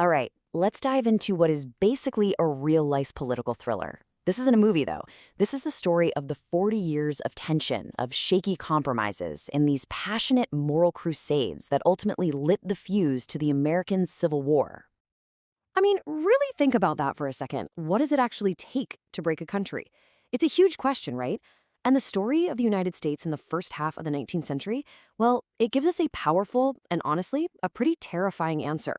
All right, let's dive into what is basically a real-life political thriller. This isn't a movie, though. This is the story of the 40 years of tension, of shaky compromises, and these passionate moral crusades that ultimately lit the fuse to the American Civil War. I mean, really think about that for a second. What does it actually take to break a country? It's a huge question, right? And the story of the United States in the first half of the 19th century, well, it gives us a powerful and honestly, a pretty terrifying answer.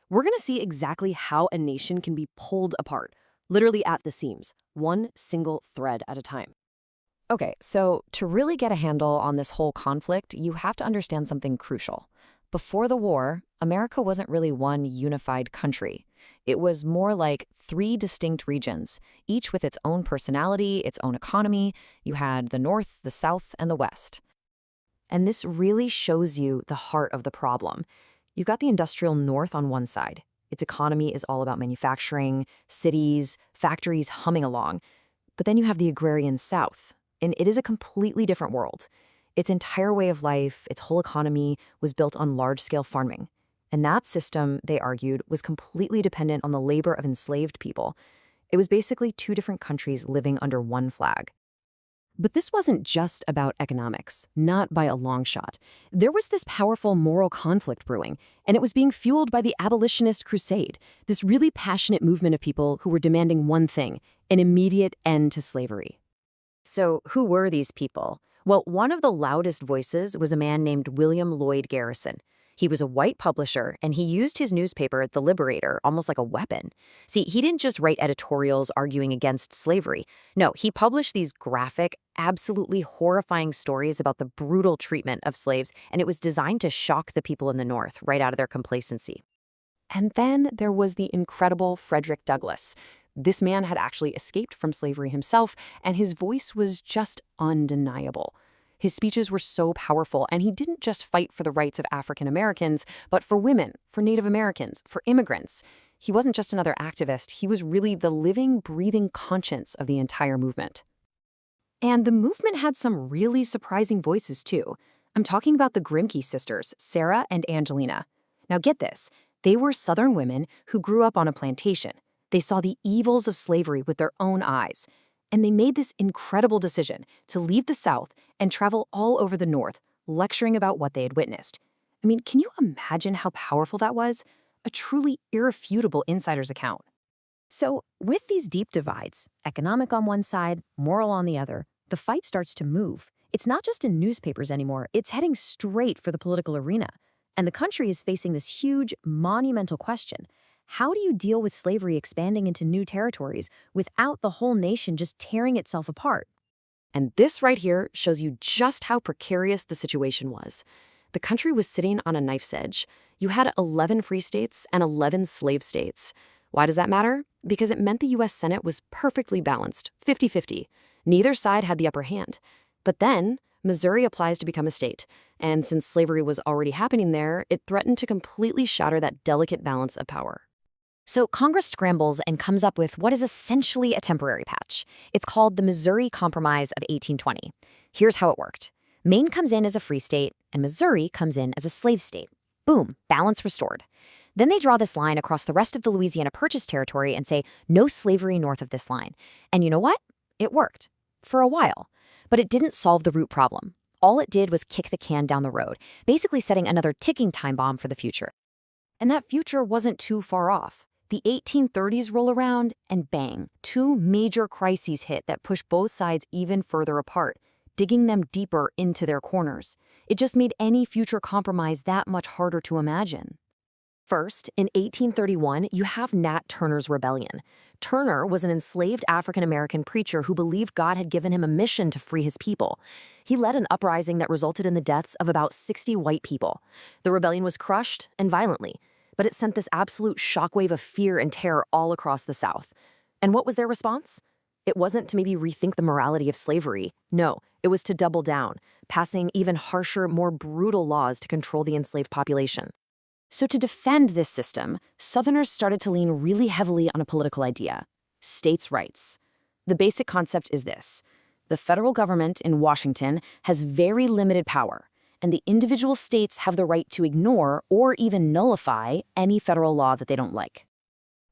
We're going to see exactly how a nation can be pulled apart, literally at the seams, one single thread at a time. Okay, so to really get a handle on this whole conflict, you have to understand something crucial. Before the war, America wasn't really one unified country. It was more like three distinct regions, each with its own personality, its own economy. You had the North, the South, and the West. And this really shows you the heart of the problem. You've got the industrial North on one side. Its economy is all about manufacturing, cities, factories humming along. But then you have the agrarian South, and it is a completely different world. Its entire way of life, its whole economy, was built on large-scale farming. And that system, they argued, was completely dependent on the labor of enslaved people. It was basically two different countries living under one flag. But this wasn't just about economics, not by a long shot. There was this powerful moral conflict brewing, and it was being fueled by the abolitionist crusade, this really passionate movement of people who were demanding one thing, an immediate end to slavery. So who were these people? Well, one of the loudest voices was a man named William Lloyd Garrison. He was a white publisher, and he used his newspaper, The Liberator, almost like a weapon. See, he didn't just write editorials arguing against slavery. No, he published these graphic, absolutely horrifying stories about the brutal treatment of slaves, and it was designed to shock the people in the North right out of their complacency. And then there was the incredible Frederick Douglass. This man had actually escaped from slavery himself, and his voice was just undeniable. His speeches were so powerful, and he didn't just fight for the rights of African Americans, but for women, for Native Americans, for immigrants. He wasn't just another activist, he was really the living, breathing conscience of the entire movement. And the movement had some really surprising voices, too. I'm talking about the Grimke sisters, Sarah and Angelina. Now get this, they were Southern women who grew up on a plantation. They saw the evils of slavery with their own eyes. And they made this incredible decision to leave the South and travel all over the North, lecturing about what they had witnessed. I mean, can you imagine how powerful that was? A truly irrefutable insider's account. So, with these deep divides, economic on one side, moral on the other, the fight starts to move. It's not just in newspapers anymore, it's heading straight for the political arena. And the country is facing this huge, monumental question. How do you deal with slavery expanding into new territories without the whole nation just tearing itself apart? And this right here shows you just how precarious the situation was. The country was sitting on a knife's edge. You had 11 free states and 11 slave states. Why does that matter? Because it meant the U.S. Senate was perfectly balanced, 50-50. Neither side had the upper hand. But then, Missouri applies to become a state. And since slavery was already happening there, it threatened to completely shatter that delicate balance of power. So Congress scrambles and comes up with what is essentially a temporary patch. It's called the Missouri Compromise of 1820. Here's how it worked. Maine comes in as a free state, and Missouri comes in as a slave state. Boom, balance restored. Then they draw this line across the rest of the Louisiana Purchase territory and say, no slavery north of this line. And you know what? It worked. For a while. But it didn't solve the root problem. All it did was kick the can down the road, basically setting another ticking time bomb for the future. And that future wasn't too far off. The 1830s roll around, and bang, two major crises hit that push both sides even further apart, digging them deeper into their corners. It just made any future compromise that much harder to imagine. First, in 1831, you have Nat Turner's rebellion. Turner was an enslaved African-American preacher who believed God had given him a mission to free his people. He led an uprising that resulted in the deaths of about 60 white people. The rebellion was crushed, and violently, but it sent this absolute shockwave of fear and terror all across the South. And what was their response? It wasn't to maybe rethink the morality of slavery. No, it was to double down, passing even harsher, more brutal laws to control the enslaved population. So to defend this system, Southerners started to lean really heavily on a political idea: states' rights. The basic concept is this: the federal government in Washington has very limited power, and the individual states have the right to ignore or even nullify any federal law that they don't like.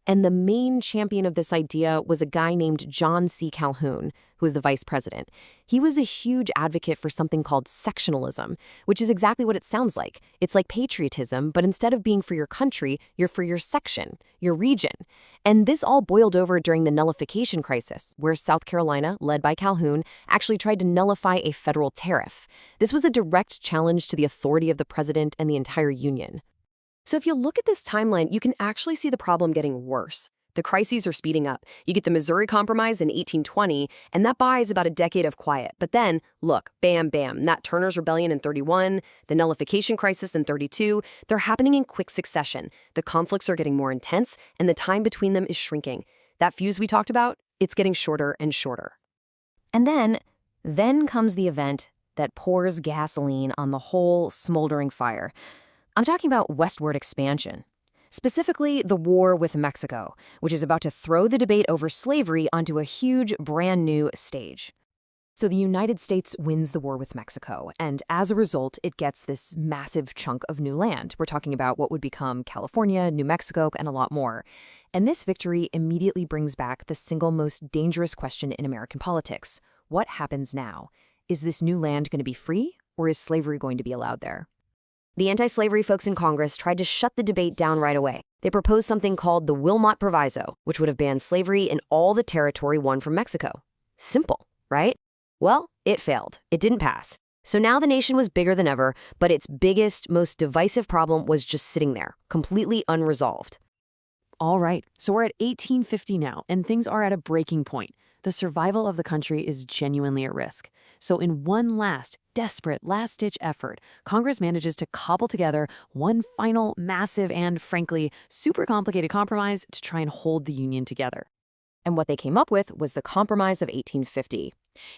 And the main champion of this idea was a guy named John C. Calhoun, who was the vice president. He was a huge advocate for something called sectionalism, which is exactly what it sounds like. It's like patriotism, but instead of being for your country, you're for your section, your region. And this all boiled over during the nullification crisis, where South Carolina, led by Calhoun, actually tried to nullify a federal tariff. This was a direct challenge to the authority of the president and the entire Union. So if you look at this timeline, you can actually see the problem getting worse. The crises are speeding up. You get the Missouri Compromise in 1820, and that buys about a decade of quiet. But then, look, bam, bam, Nat Turner's Rebellion in 31, the nullification crisis in 32, they're happening in quick succession. The conflicts are getting more intense, and the time between them is shrinking. That fuse we talked about, it's getting shorter and shorter. And then comes the event that pours gasoline on the whole smoldering fire. I'm talking about westward expansion, specifically the war with Mexico, which is about to throw the debate over slavery onto a huge, brand new stage. So the United States wins the war with Mexico, and as a result, it gets this massive chunk of new land. We're talking about what would become California, New Mexico, and a lot more. And this victory immediately brings back the single most dangerous question in American politics. What happens now? Is this new land going to be free, or is slavery going to be allowed there? The anti-slavery folks in Congress tried to shut the debate down right away. They proposed something called the Wilmot Proviso, which would have banned slavery in all the territory won from Mexico. Simple, right? Well, it failed. It didn't pass. So now the nation was bigger than ever, but its biggest, most divisive problem was just sitting there, completely unresolved. All right, so we're at 1850 now, and things are at a breaking point. The survival of the country is genuinely at risk. So in one last, desperate, last-ditch effort, Congress manages to cobble together one final, massive, and frankly, super complicated compromise to try and hold the Union together. And what they came up with was the Compromise of 1850.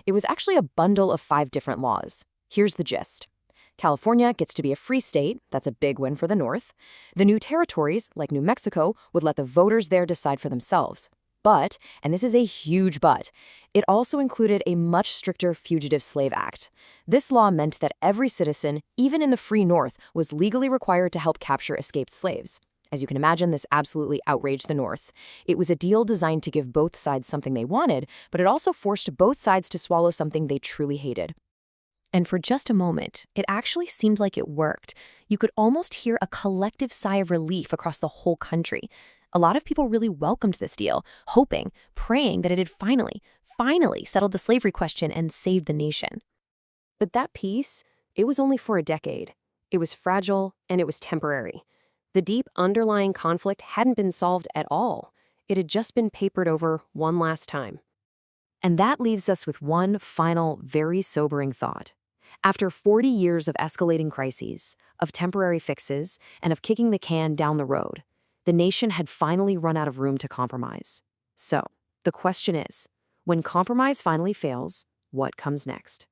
It was actually a bundle of 5 different laws. Here's the gist. California gets to be a free state. That's a big win for the North. The new territories, like New Mexico, would let the voters there decide for themselves. But, and this is a huge but, it also included a much stricter Fugitive Slave Act. This law meant that every citizen, even in the free North, was legally required to help capture escaped slaves. As you can imagine, this absolutely outraged the North. It was a deal designed to give both sides something they wanted, but it also forced both sides to swallow something they truly hated. And for just a moment, it actually seemed like it worked. You could almost hear a collective sigh of relief across the whole country. A lot of people really welcomed this deal, hoping, praying that it had finally settled the slavery question and saved the nation. But that peace, it was only for a decade. It was fragile and it was temporary. The deep underlying conflict hadn't been solved at all. It had just been papered over one last time. And that leaves us with one final, very sobering thought. After 40 years of escalating crises, of temporary fixes, and of kicking the can down the road, the nation had finally run out of room to compromise. So, the question is, when compromise finally fails, what comes next?